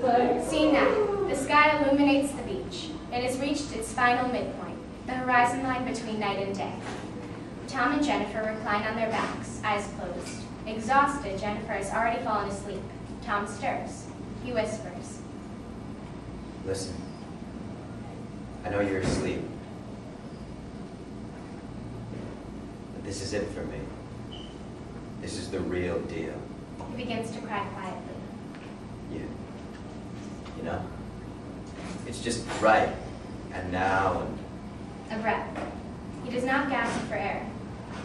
Scene 9. The sky illuminates the beach. It has reached its final midpoint, the horizon line between night and day. Tom and Jennifer recline on their backs, eyes closed. Exhausted, Jennifer has already fallen asleep. Tom stirs. He whispers. Listen, I know you're asleep, but this is it for me. This is the real deal. He begins to cry quietly. You know, it's just right, and now, and... A breath. He does not gasp for air.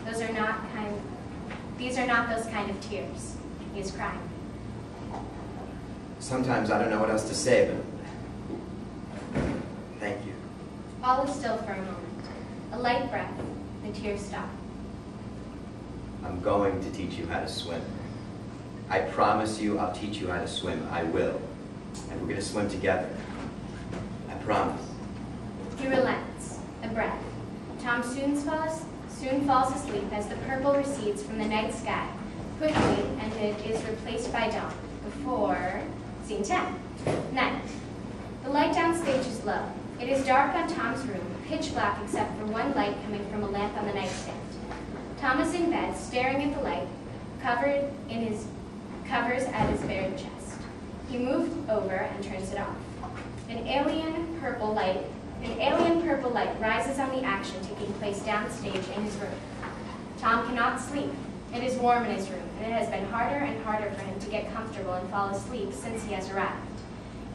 These are not those kind of tears. He is crying. Sometimes I don't know what else to say, but thank you. All is still for a moment. A light breath. The tears stop. I'm going to teach you how to swim. I promise you I'll teach you how to swim. I will. And we're going to swim together. I promise. He relents. A breath. Tom soon falls asleep as the purple recedes from the night sky quickly, and it is replaced by dawn. Before scene 10. Night. The light downstage is low. It is dark on Tom's room, pitch black except for one light coming from a lamp on the nightstand. Tom is in bed, staring at the light, covers at his bared chest. He moves over and turns it off. An alien purple light rises on the action taking place downstage in his room. Tom cannot sleep. It is warm in his room, and it has been harder and harder for him to get comfortable and fall asleep since he has arrived.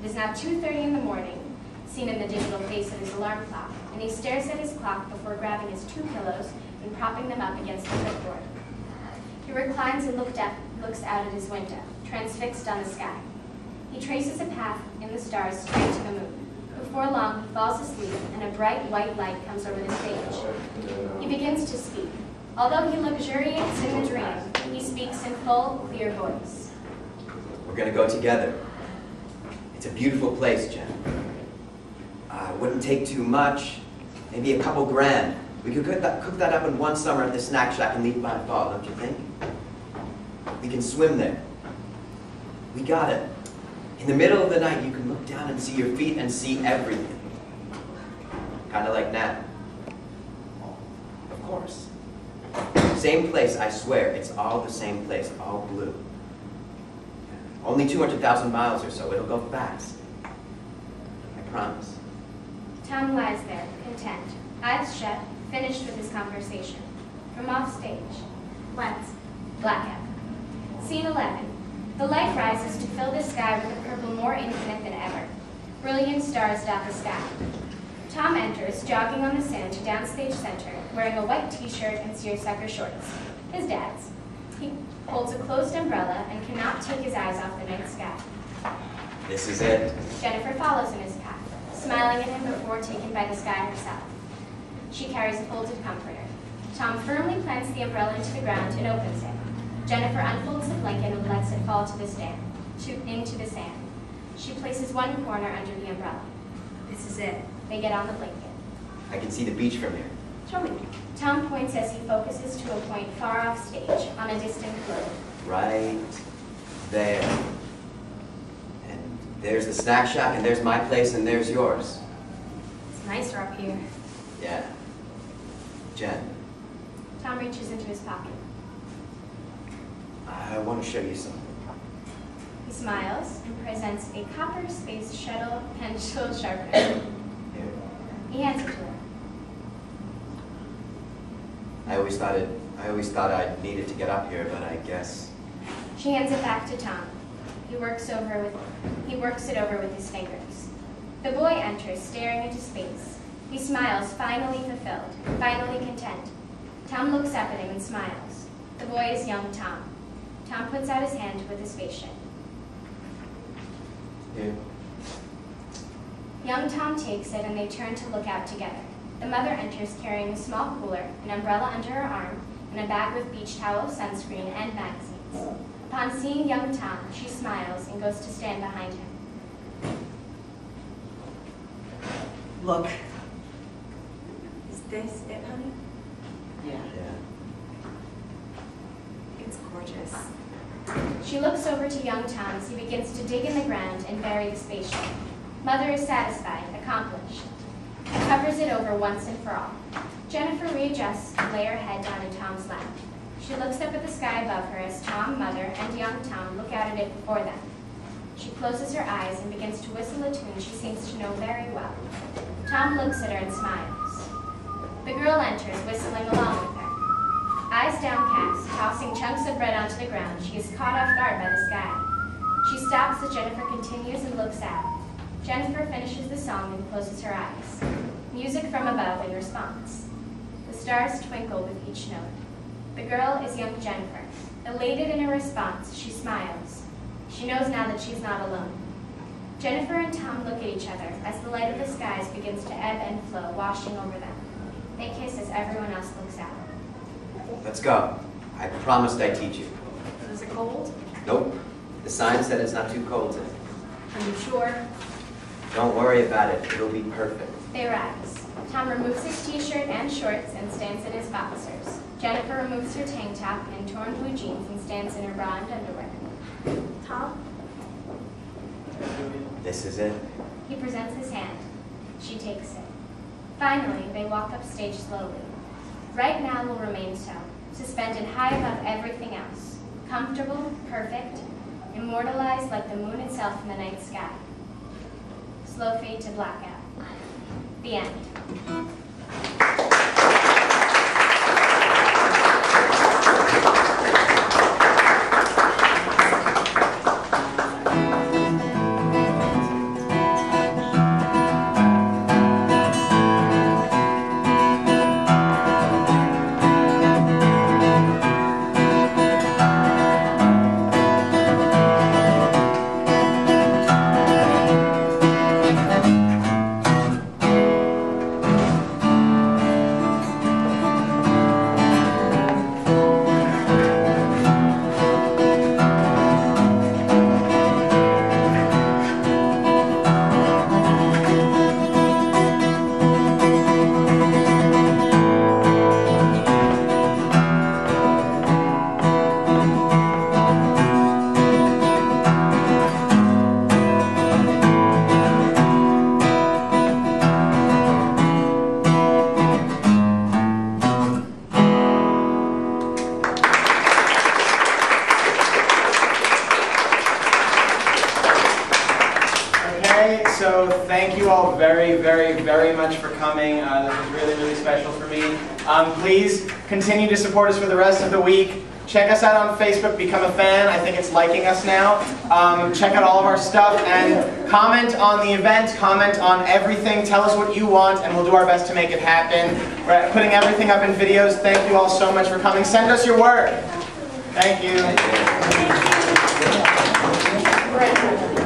It is now 2:30 in the morning, seen in the digital face of his alarm clock, and he stares at his clock before grabbing his 2 pillows and propping them up against the footboard. He reclines and looks out at his window, transfixed on the sky. He traces a path in the stars straight to the moon. Before long, he falls asleep, and a bright white light comes over the stage. He begins to speak. Although he luxuriates in the dream, he speaks in full, clear voice. We're going to go together. It's a beautiful place, Jen. It wouldn't take too much, maybe a couple grand. We could cook that up in one summer at the snack shack and leave by fall, don't you think? We can swim there. We got it. In the middle of the night, you can look down and see your feet and see everything. Kind of like now. Of course. Same place, I swear. It's all the same place, all blue. Only 200,000 miles or so. It'll go fast. I promise. Tom lies there, content, eyes shut, finished with his conversation. From off stage. Lens. Blackout. Scene 11. The light rises to fill the sky with a purple more infinite than ever. Brilliant stars dot the sky. Tom enters, jogging on the sand to downstage center, wearing a white t-shirt and seersucker shorts. His dad's. He holds a closed umbrella and cannot take his eyes off the night sky. This is it. Jennifer follows in his path, smiling at him before taken by the sky herself. She carries a folded comforter. Tom firmly plants the umbrella into the ground and opens it. Jennifer unfolds the blanket and lets it fall into the sand. She places one corner under the umbrella. This is it. They get on the blanket. I can see the beach from here. Show me. Tom points as he focuses to a point far off stage on a distant globe. Right there. And there's the snack shack, and there's my place, and there's yours. It's nicer up here. Yeah. Jen. Tom reaches into his pocket. I want to show you something. He smiles and presents a copper space shuttle pencil sharpener. Here. He hands it to her. I always thought I'd need it to get up here, but I guess. She hands it back to Tom. He works it over with his fingers. The boy enters, staring into space. He smiles, finally fulfilled, finally content. Tom looks up at him and smiles. The boy is young Tom. Tom puts out his hand with his spaceship. Here. Young Tom takes it and they turn to look out together. The mother enters carrying a small cooler, an umbrella under her arm, and a bag with beach towels, sunscreen, and magazines. Upon seeing young Tom, she smiles and goes to stand behind him. Look. Is this it, honey? Yeah. It's gorgeous. She looks over to young Tom as he begins to dig in the ground and bury the spaceship. Mother is satisfied, accomplished, and covers it over once and for all. Jennifer readjusts to lay her head down in Tom's lap. She looks up at the sky above her as Tom, Mother, and young Tom look out at it before them. She closes her eyes and begins to whistle a tune she seems to know very well. Tom looks at her and smiles. The girl enters, whistling along with her. Eyes downcast, tossing chunks of bread onto the ground, she is caught off guard by the sky. She stops as Jennifer continues and looks out. Jennifer finishes the song and closes her eyes. Music from above in response. The stars twinkle with each note. The girl is young Jennifer. Elated in her response, she smiles. She knows now that she's not alone. Jennifer and Tom look at each other as the light of the skies begins to ebb and flow, washing over them. They kiss as everyone else looks out. Let's go. I promised I'd teach you. Is it cold? Nope. The sign said it's not too cold today. Are you sure? Don't worry about it. It'll be perfect. They rise. Tom removes his t-shirt and shorts and stands in his boxers. Jennifer removes her tank top and torn blue jeans and stands in her bra and underwear. Tom? This is it. He presents his hand. She takes it. Finally, they walk upstage slowly. Right now will remain so, suspended high above everything else. Comfortable, perfect, immortalized like the moon itself in the night sky. Slow fade to blackout. The end. So thank you all very, very, very much for coming. This was really, really special for me. Please continue to support us for the rest of the week. Check us out on Facebook, become a fan. I think it's liking us now. Check out all of our stuff and comment on the event, comment on everything. Tell us what you want and we'll do our best to make it happen. We're putting everything up in videos. Thank you all so much for coming. Send us your work. Thank you. Thank you.